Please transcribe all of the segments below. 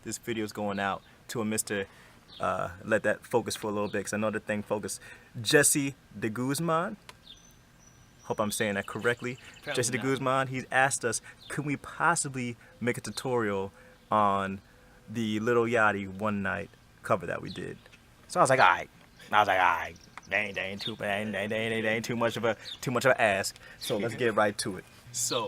this video is going out to a Mr. Let that focus for a little bit, because I know the thing focused. Jessie Deguzman. Hope I'm saying that correctly. Probably Jessie not. Deguzman, he's asked us, could we possibly make a tutorial on the Lil Yachty 1Night cover that we did? So I was like, alright. They ain't too much of a ask. So let's get right to it. So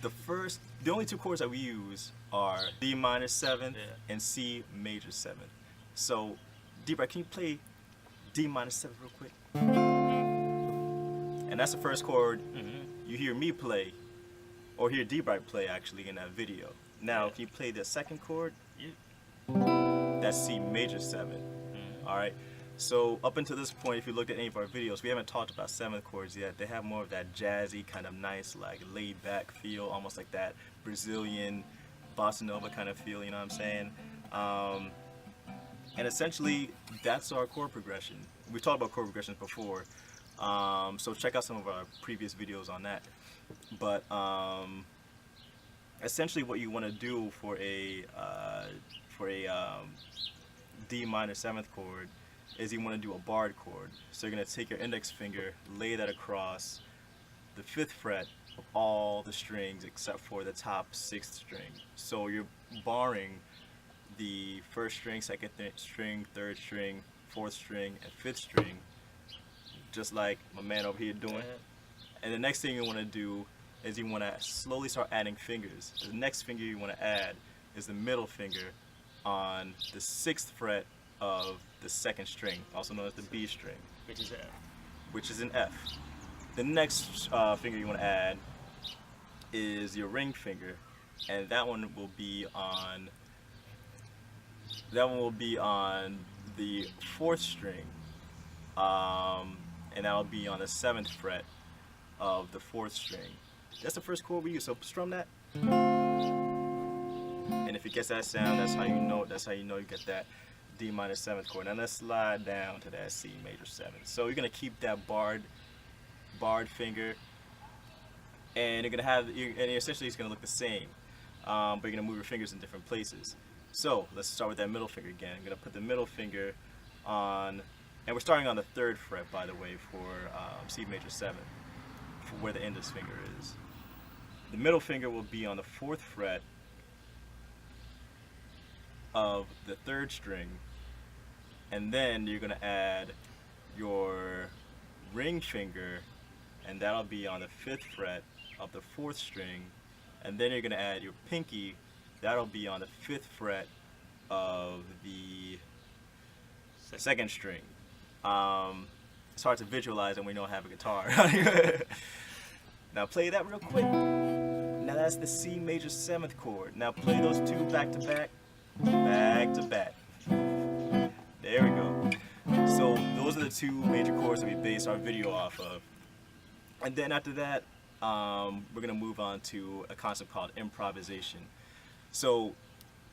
the only two chords that we use are D minor 7 and C major 7. So D-Bright, can you play D minor 7 real quick? And that's the first chord you hear me play, or hear D-Bright play actually in that video. Now, can you play the second chord? That's C major 7. Alright, so up until this point, if you looked at any of our videos, we haven't talked about 7th chords yet. They have more of that jazzy, kind of nice, like laid back feel, almost like that Brazilian bossa nova kind of feel, you know what I'm saying? And essentially, that's our chord progression. We've talked about chord progressions before. So check out some of our previous videos on that. But essentially, what you want to do for a D minor 7th chord is you want to do a barred chord. So you're going to take your index finger, lay that across the 5th fret of all the strings except for the top 6th string. So you're barring the 1st string, 2nd string, 3rd string, 4th string, and 5th string, just like my man over here doing. And the next thing you want to do is you want to slowly start adding fingers. The next finger you want to add is the middle finger on the 6th fret of the 2nd string, also known as the B string, Which is F. which is an F. The next finger you want to add is your ring finger, and that one will be on the 4th string, and that will be on the 7th fret of the 4th string. That's the first chord we use. So strum that, and if it gets that sound, that's how you know. That's how you know you get that D minor 7th chord. Now let's slide down to that C major 7. So you're gonna keep that barred finger, and you're gonna have, and essentially it's gonna look the same, but you're gonna move your fingers in different places. So let's start with that middle finger again. I'm gonna put the middle finger on, and we're starting on the 3rd fret, by the way, for C major 7, for where the index finger is. The middle finger will be on the 4th fret of the 3rd string, and then you're gonna add your ring finger, and that'll be on the 5th fret of the 4th string, and then you're gonna add your pinky, that'll be on the 5th fret of the 2nd string. It's hard to visualize when we don't have a guitar. Now play that real quick. Now that's the C major 7th chord. Now play those two back to back. Back to back. There we go. So those are the two major chords that we based our video off of. And then after that, we're gonna move on to a concept called improvisation. So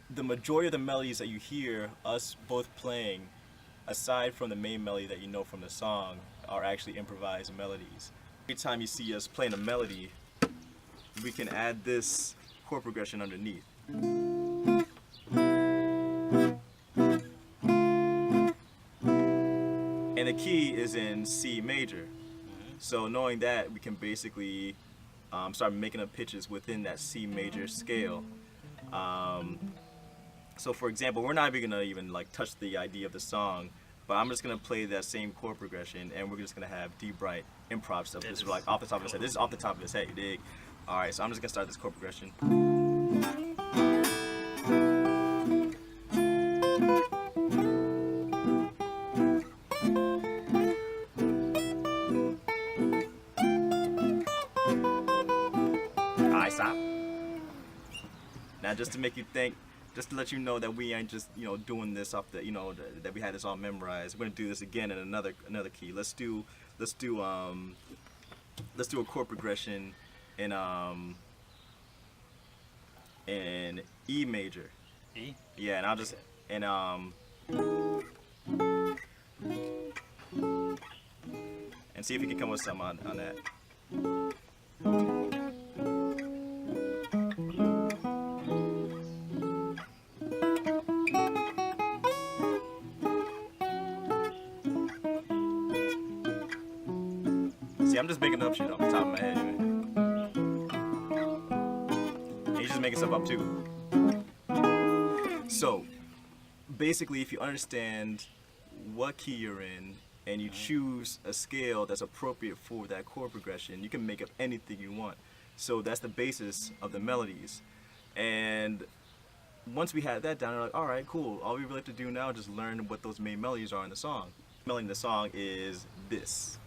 the majority of the melodies that you hear us both playing, aside from the main melody that you know from the song, are actually improvised melodies. Every time you see us playing a melody, we can add this chord progression underneath. And the key is in C major. So knowing that, we can basically start making up pitches within that C major scale. So for example, we're not even gonna like touch the idea of the song, but I'm just gonna play that same chord progression, and we're just gonna have D-Bright improv stuff. This is like off the top of his head. This is off the top of his head, you dig? Alright, so I'm just gonna start this chord progression. Alright, stop. Now just to make you think, just to let you know that we ain't just, you know, doing this off the, you know, that we had this all memorized. We're gonna do this again in another key. Let's do a chord progression in E major. E? Yeah, and I'll just and see if you can come with something on that. I'm just making up shit off the top of my head. And he's just making stuff up too. So, basically, if you understand what key you're in and you choose a scale that's appropriate for that chord progression, you can make up anything you want. So that's the basis of the melodies. And once we had that down, we're like, all right, cool. All we really have to do now is just learn what those main melodies are in the song. The melody in the song is this.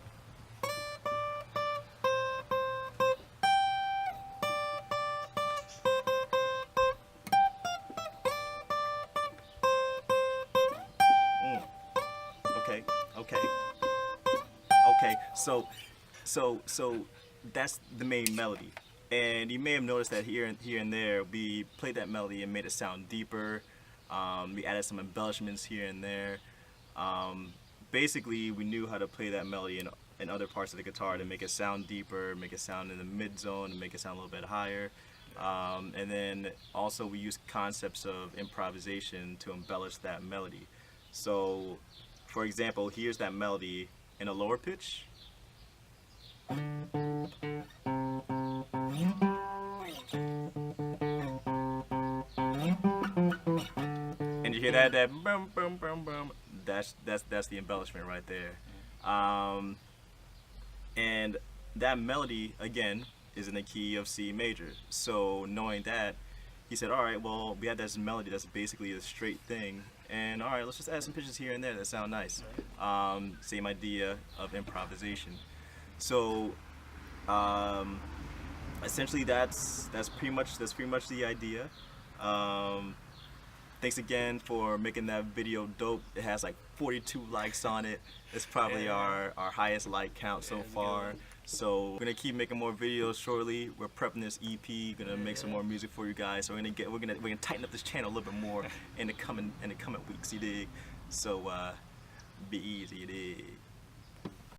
Okay, so that's the main melody. And you may have noticed that here and there we played that melody and made it sound deeper. We added some embellishments here and there. Basically, we knew how to play that melody in other parts of the guitar to make it sound deeper, make it sound in the mid zone, and make it sound a little bit higher. And then also we used concepts of improvisation to embellish that melody. So, for example, here's that melody in a lower pitch. And you hear that boom boom boom boom. That's the embellishment right there. And that melody again is in the key of C major. So knowing that, he said, all right, well, we had this melody that's basically a straight thing, and all right, let's just add some pitches here and there that sound nice. Same idea of improvisation. So essentially, that's pretty much the idea. Thanks again for making that video dope. It has like 42 likes on it. It's probably our highest like count so far. So we're gonna keep making more videos shortly. We're prepping this EP, gonna make some more music for you guys. So we're gonna tighten up this channel a little bit more in the coming weeks, you dig? So be easy, you dig?